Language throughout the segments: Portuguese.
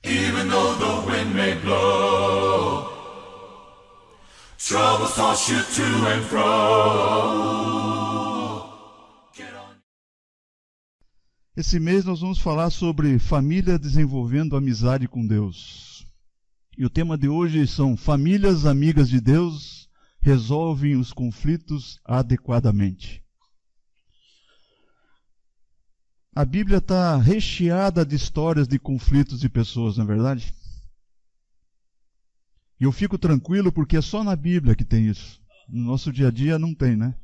Even though the wind may blow, troubles toss you to and fro. Esse mês nós vamos falar sobre família desenvolvendo amizade com Deus. E o tema de hoje são famílias amigas de Deus resolvem os conflitos adequadamente. A Bíblia está recheada de histórias de conflitos de pessoas, não é verdade? E eu fico tranquilo porque é só na Bíblia que tem isso. No nosso dia a dia não tem, né?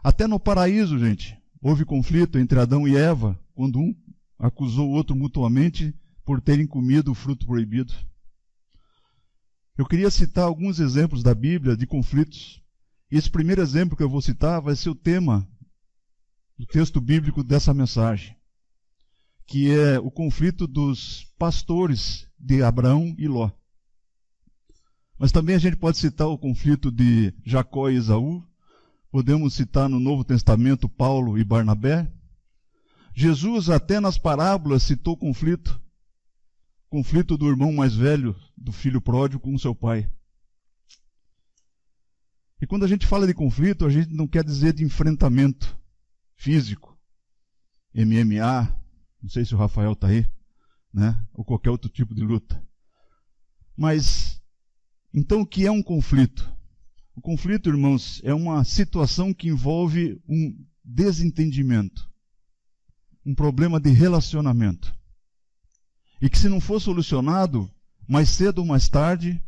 Até no paraíso, gente, houve conflito entre Adão e Eva, quando um acusou o outro mutuamente por terem comido o fruto proibido. Eu queria citar alguns exemplos da Bíblia de conflitos. E esse primeiro exemplo que eu vou citar vai ser o tema do texto bíblico dessa mensagem, que é o conflito dos pastores de Abraão e Ló. Mas também a gente pode citar o conflito de Jacó e Esaú, podemos citar no Novo Testamento Paulo e Barnabé. Jesus até nas parábolas citou conflito do irmão mais velho do filho pródigo com o seu pai. E quando a gente fala de conflito, a gente não quer dizer de enfrentamento físico, MMA, não sei se o Rafael está aí, né? Ou qualquer outro tipo de luta. Mas, então o que é um conflito? O conflito, irmãos, é uma situação que envolve um desentendimento, um problema de relacionamento. E que se não for solucionado, mais cedo ou mais tarde,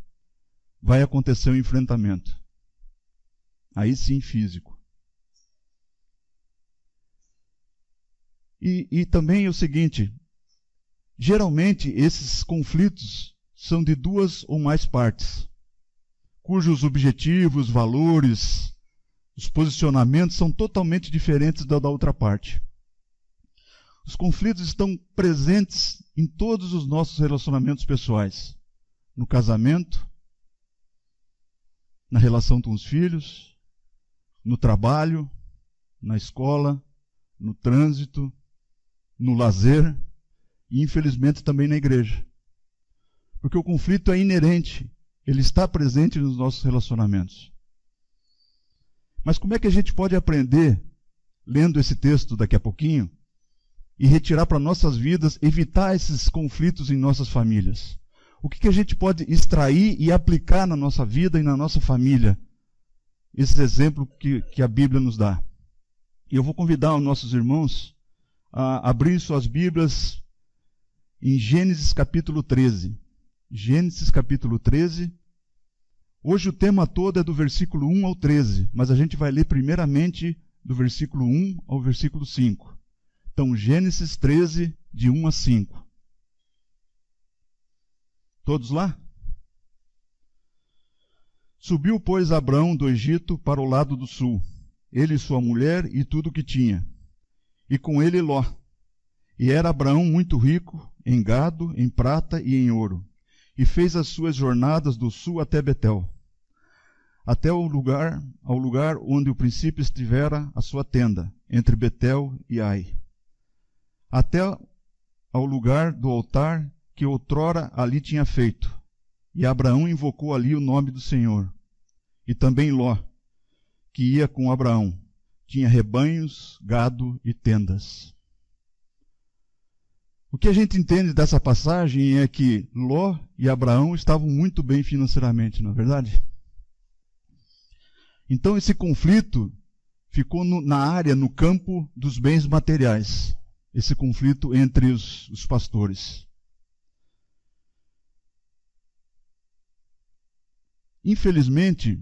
vai acontecer um enfrentamento. Aí sim, físico. E também é o seguinte, geralmente esses conflitos são de duas ou mais partes, cujos objetivos, valores, os posicionamentos são totalmente diferentes da outra parte. Os conflitos estão presentes em todos os nossos relacionamentos pessoais, no casamento, na relação com os filhos, no trabalho, na escola, no trânsito, no lazer e, infelizmente, também na igreja. Porque o conflito é inerente, ele está presente nos nossos relacionamentos. Mas como é que a gente pode aprender, lendo esse texto daqui a pouquinho, e retirar para nossas vidas, evitar esses conflitos em nossas famílias? O que a gente pode extrair e aplicar na nossa vida e na nossa família? Esse exemplo que a Bíblia nos dá. E eu vou convidar os nossos irmãos a abrir suas Bíblias em Gênesis capítulo 13. Gênesis capítulo 13. Hoje o tema todo é do versículo 1 ao 13, mas a gente vai ler primeiramente do versículo 1 ao versículo 5. Então, Gênesis 13, de 1 a 5. Todos lá? Subiu, pois, Abrão do Egito para o lado do sul, ele e sua mulher e tudo o que tinha, e com ele Ló. E era Abraão muito rico em gado, em prata e em ouro, e fez as suas jornadas do sul até Betel, até ao lugar onde o princípio estivera a sua tenda, entre Betel e Ai, até ao lugar do altar que outrora ali tinha feito. E Abraão invocou ali o nome do Senhor. E também Ló, que ia com Abraão, tinha rebanhos, gado e tendas. O que a gente entende dessa passagem é que Ló e Abraão estavam muito bem financeiramente, não é verdade? Então esse conflito ficou na área, no campo dos bens materiais. Esse conflito entre os pastores. Infelizmente,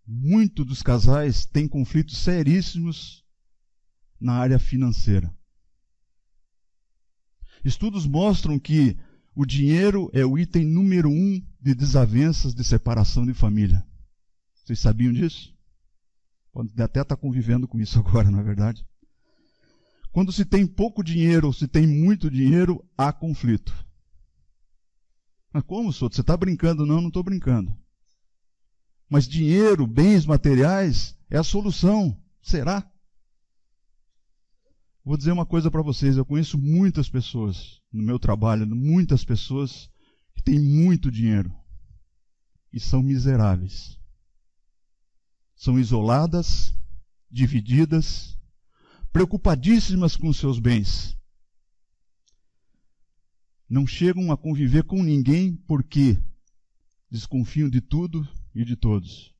muitos dos casais têm conflitos seríssimos na área financeira. Estudos mostram que o dinheiro é o item número 1 de desavenças de separação de família. Vocês sabiam disso? Pode até estar convivendo com isso agora, não é verdade? Quando se tem pouco dinheiro ou se tem muito dinheiro, há conflito. Mas como, Soto? Você está brincando? Não, não estou brincando. Mas dinheiro, bens materiais, é a solução. Será? Vou dizer uma coisa para vocês. Eu conheço muitas pessoas, no meu trabalho, muitas pessoas que têm muito dinheiro e são miseráveis. São isoladas, divididas, preocupadíssimas com seus bens. Não chegam a conviver com ninguém porque desconfiam de tudo e de todos.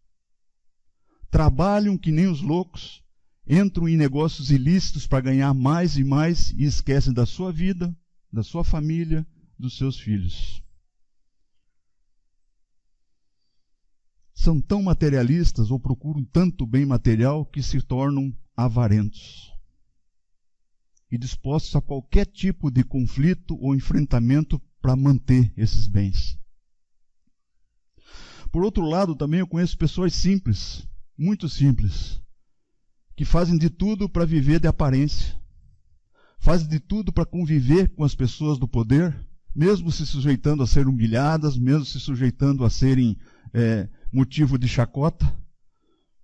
Trabalham que nem os loucos, entram em negócios ilícitos para ganhar mais e mais e esquecem da sua vida, da sua família, dos seus filhos. São tão materialistas ou procuram tanto bem material que se tornam avarentos e dispostos a qualquer tipo de conflito ou enfrentamento para manter esses bens. Por outro lado, também eu conheço pessoas simples, muito simples, que fazem de tudo para viver de aparência, fazem de tudo para conviver com as pessoas do poder, mesmo se sujeitando a serem humilhadas, mesmo se sujeitando a serem motivo de chacota,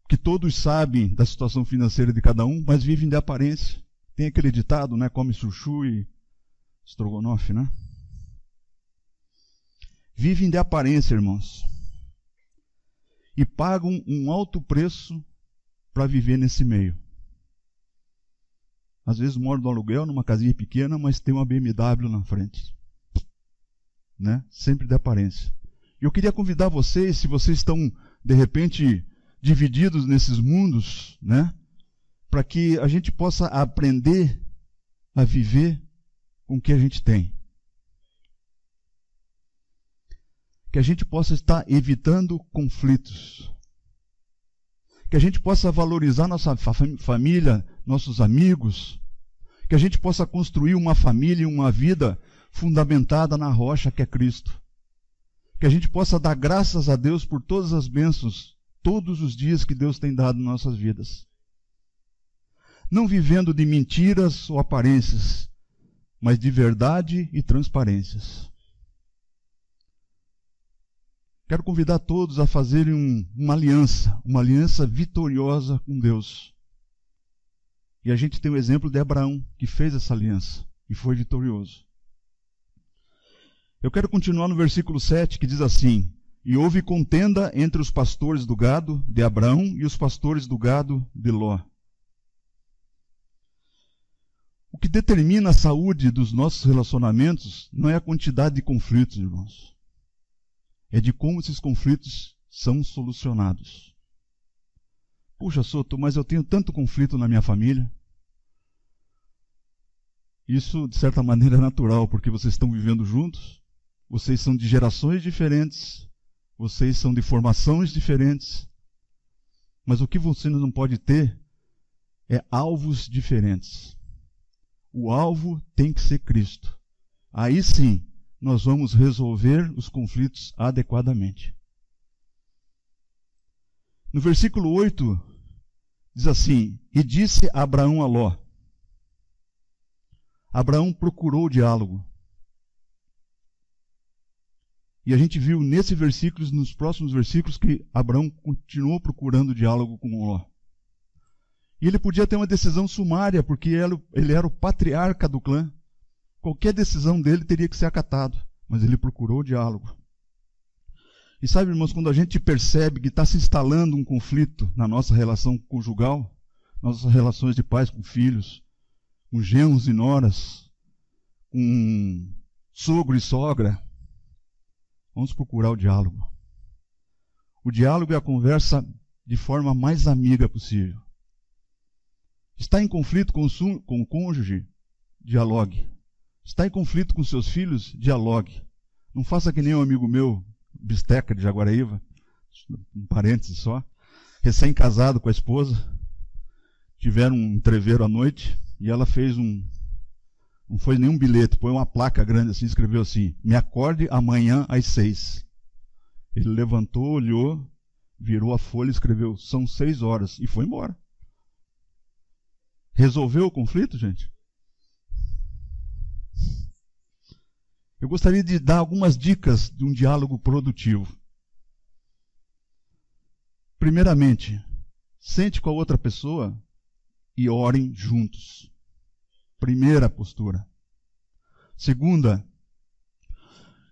que todos sabem da situação financeira de cada um, mas vivem de aparência. Tem aquele ditado, né? Come chuchu e estrogonofe, né? Vivem de aparência, irmãos. E pagam um alto preço para viver nesse meio. Às vezes moram no aluguel, numa casinha pequena, mas tem uma BMW na frente. Né? Sempre de aparência. E eu queria convidar vocês, se vocês estão, de repente, divididos nesses mundos, né? Para que a gente possa aprender a viver com o que a gente tem. Que a gente possa estar evitando conflitos. Que a gente possa valorizar nossa família, nossos amigos. Que a gente possa construir uma família e uma vida fundamentada na rocha que é Cristo. Que a gente possa dar graças a Deus por todas as bênçãos, todos os dias que Deus tem dado em nossas vidas. Não vivendo de mentiras ou aparências, mas de verdade e transparências. Quero convidar todos a fazerem uma aliança vitoriosa com Deus. E a gente tem o exemplo de Abraão, que fez essa aliança e foi vitorioso. Eu quero continuar no versículo 7, que diz assim: E houve contenda entre os pastores do gado de Abraão e os pastores do gado de Ló. O que determina a saúde dos nossos relacionamentos não é a quantidade de conflitos, irmãos. É de como esses conflitos são solucionados. Puxa, Soto, mas eu tenho tanto conflito na minha família. Isso, de certa maneira, é natural, porque vocês estão vivendo juntos, vocês são de gerações diferentes, vocês são de formações diferentes. Mas o que você não pode ter é alvos diferentes. O alvo tem que ser Cristo. Aí sim, nós vamos resolver os conflitos adequadamente. No versículo 8, diz assim: E disse Abraão a Ló. Abraão procurou o diálogo. E a gente viu nesse versículo, nos próximos versículos, que Abraão continuou procurando o diálogo com Ló. E ele podia ter uma decisão sumária, porque ele era o patriarca do clã. Qualquer decisão dele teria que ser acatado. Mas ele procurou o diálogo. E sabe, irmãos, quando a gente percebe que está se instalando um conflito na nossa relação conjugal, nossas relações de pais com filhos, com genros e noras, com sogro e sogra, vamos procurar o diálogo. O diálogo é a conversa de forma mais amiga possível. Está em conflito com o cônjuge? Dialogue. Está em conflito com seus filhos? Dialogue. Não faça que nem um amigo meu, Bisteca de Jaguaraíva, um parêntese só, recém-casado com a esposa, tiveram um entreveiro à noite e ela fez não foi nenhum bilhete, põe uma placa grande assim, escreveu assim: me acorde amanhã às 6. Ele levantou, olhou, virou a folha e escreveu: são 6 horas, e foi embora. Resolveu o conflito, gente? Eu gostaria de dar algumas dicas de um diálogo produtivo. Primeiramente, sente com a outra pessoa e orem juntos. Primeira postura. Segunda,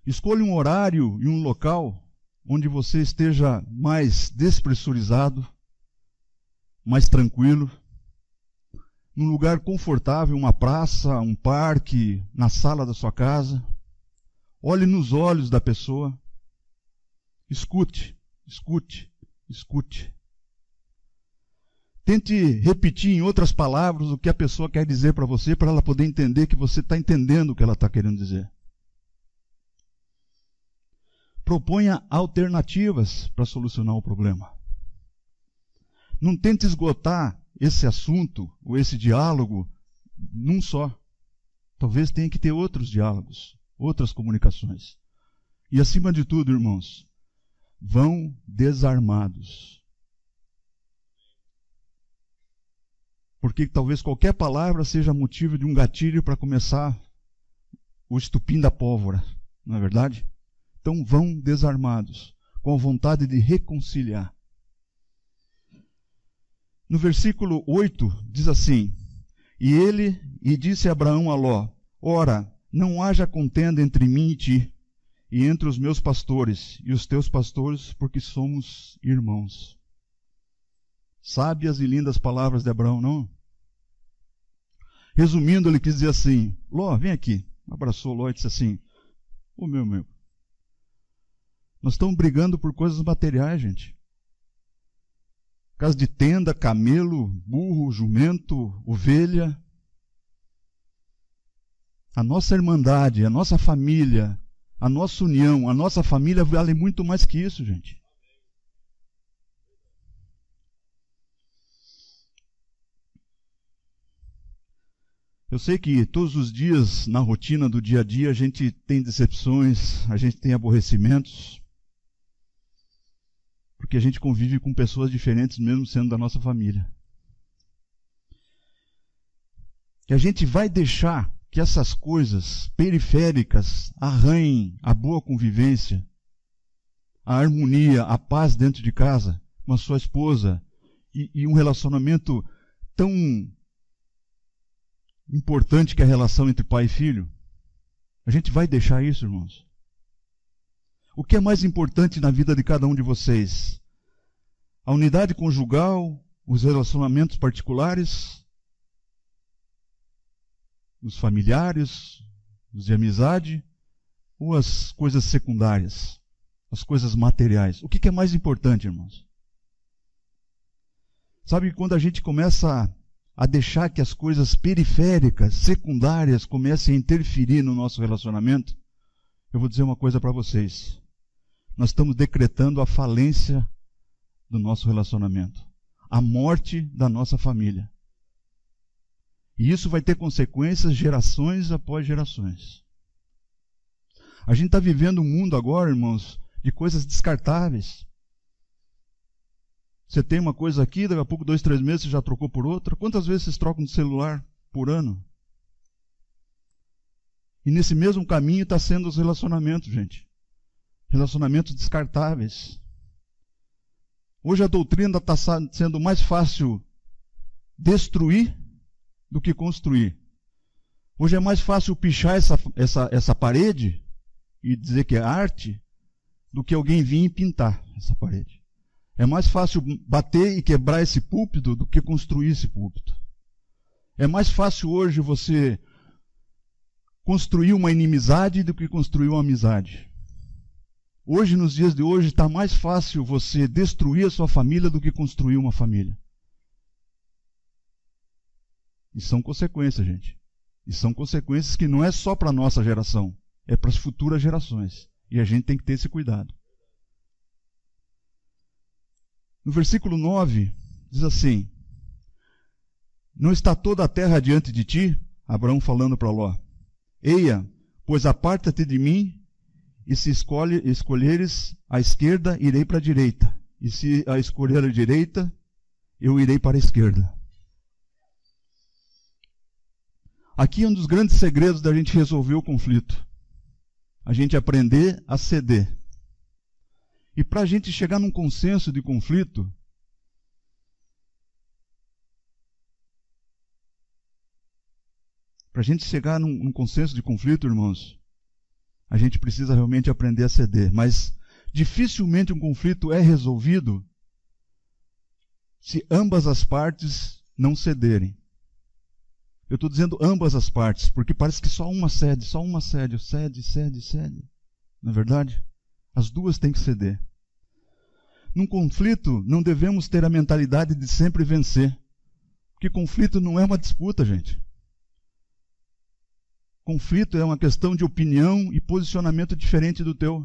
escolha um horário e um local onde você esteja mais despressurizado, mais tranquilo, num lugar confortável, uma praça, um parque, na sala da sua casa. Olhe nos olhos da pessoa. Escute, escute, escute. Tente repetir em outras palavras o que a pessoa quer dizer para você, para ela poder entender que você está entendendo o que ela está querendo dizer. Proponha alternativas para solucionar o problema. Não tente esgotar esse assunto ou esse diálogo num só. Talvez tenha que ter outros diálogos, outras comunicações. E acima de tudo, irmãos, vão desarmados. Porque talvez qualquer palavra seja motivo de um gatilho para começar o estupim da pólvora, não é verdade? Então vão desarmados, com a vontade de reconciliar. No versículo 8 diz assim: E disse Abraão a Ló: Ora, não haja contenda entre mim e ti, e entre os meus pastores e os teus pastores, porque somos irmãos. Sábias e lindas palavras de Abraão, não? Resumindo, ele quis dizer assim: Ló, vem aqui. Abraçou Ló e disse assim: Ô meu, nós estamos brigando por coisas materiais, gente. Casa de tenda, camelo, burro, jumento, ovelha. A nossa irmandade, a nossa família, a nossa união, a nossa família vale muito mais que isso, gente. Eu sei que todos os dias, na rotina do dia a dia, a gente tem decepções, a gente tem aborrecimentos, porque a gente convive com pessoas diferentes, mesmo sendo da nossa família. E a gente vai deixar que essas coisas periféricas arranhem a boa convivência, a harmonia, a paz dentro de casa, com a sua esposa, e um relacionamento tão importante que é a relação entre pai e filho. A gente vai deixar isso, irmãos? O que é mais importante na vida de cada um de vocês? A unidade conjugal, os relacionamentos particulares, os familiares, os de amizade, ou as coisas secundárias, as coisas materiais? O que é mais importante, irmãos? Sabe, quando a gente começa a deixar que as coisas periféricas, secundárias, comecem a interferir no nosso relacionamento, eu vou dizer uma coisa para vocês. Nós estamos decretando a falência do nosso relacionamento, a morte da nossa família. E isso vai ter consequências gerações após gerações. A gente está vivendo um mundo agora, irmãos, de coisas descartáveis. Você tem uma coisa aqui, daqui a pouco, 2, 3 meses, você já trocou por outra. Quantas vezes vocês trocam de celular por ano? E nesse mesmo caminho está sendo os relacionamentos, gente. Relacionamentos descartáveis. Hoje a doutrina está sendo mais fácil destruir do que construir. Hoje é mais fácil pichar essa parede e dizer que é arte do que alguém vir e pintar essa parede. É mais fácil bater e quebrar esse púlpito do que construir esse púlpito. É mais fácil hoje você construir uma inimizade do que construir uma amizade. Hoje, nos dias de hoje, está mais fácil você destruir a sua família do que construir uma família. E são consequências, gente. E são consequências que não é só para a nossa geração, é para as futuras gerações. E a gente tem que ter esse cuidado. No versículo 9, diz assim: Não está toda a terra diante de ti? Abraão falando para Ló. Eia, pois aparta-te de mim, e se escolheres a esquerda, irei para a direita. E se a escolher a direita, eu irei para a esquerda. Aqui é um dos grandes segredos da gente resolver o conflito. A gente aprender a ceder. E para a gente chegar num consenso de conflito, Para a gente chegar num consenso de conflito, irmãos, a gente precisa realmente aprender a ceder. Mas dificilmente um conflito é resolvido se ambas as partes não cederem. Eu estou dizendo ambas as partes, porque parece que só uma cede. Cede. Não é verdade? As duas têm que ceder. Num conflito, não devemos ter a mentalidade de sempre vencer. Porque conflito não é uma disputa, gente. Conflito é uma questão de opinião e posicionamento diferente do teu.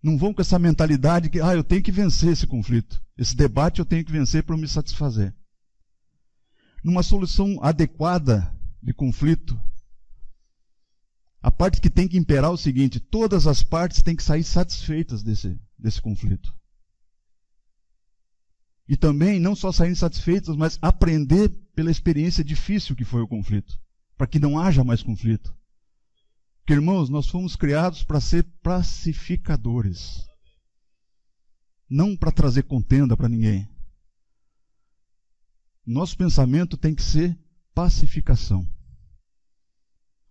Não vão com essa mentalidade que, eu tenho que vencer esse conflito. Esse debate eu tenho que vencer para me satisfazer. Numa solução adequada de conflito, a parte que tem que imperar é o seguinte: todas as partes têm que sair satisfeitas desse conflito. E também não só saírem satisfeitas, mas aprender pela experiência difícil que foi o conflito, para que não haja mais conflito. Porque, irmãos, nós fomos criados para ser pacificadores, não para trazer contenda para ninguém. Nosso pensamento tem que ser pacificação.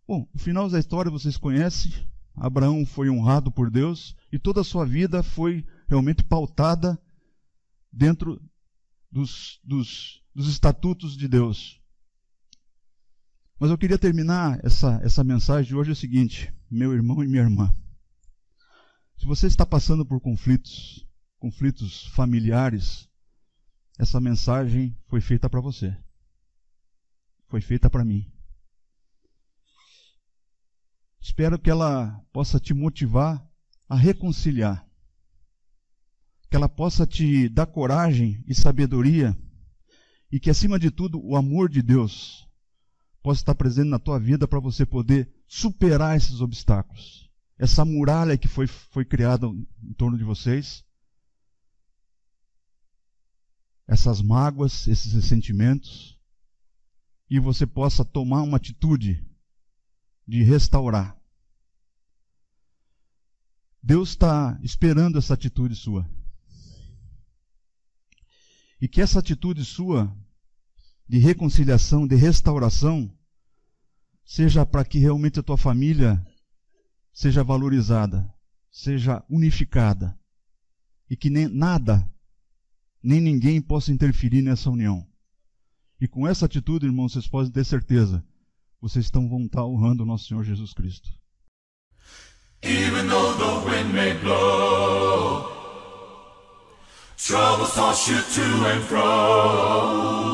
Bom, o final da história vocês conhecem. Abraão foi honrado por Deus e toda a sua vida foi realmente pautada dentro dos estatutos de Deus. Mas eu queria terminar essa mensagem de hoje o seguinte: meu irmão e minha irmã, se você está passando por conflitos familiares, essa mensagem foi feita para você. Foi feita para mim. Espero que ela possa te motivar a reconciliar. Que ela possa te dar coragem e sabedoria. E que, acima de tudo, o amor de Deus possa estar presente na tua vida para você poder superar esses obstáculos. Essa muralha que foi criada em torno de vocês. Essas mágoas, esses ressentimentos, e você possa tomar uma atitude de restaurar. Deus está esperando essa atitude sua. E que essa atitude sua de reconciliação, de restauração, seja para que realmente a tua família seja valorizada, seja unificada, e que nem ninguém possa interferir nessa união. E com essa atitude, irmãos, vocês podem ter certeza, vocês vão estar honrando o nosso Senhor Jesus Cristo. Even though the wind may blow, troubles toss you to and fro.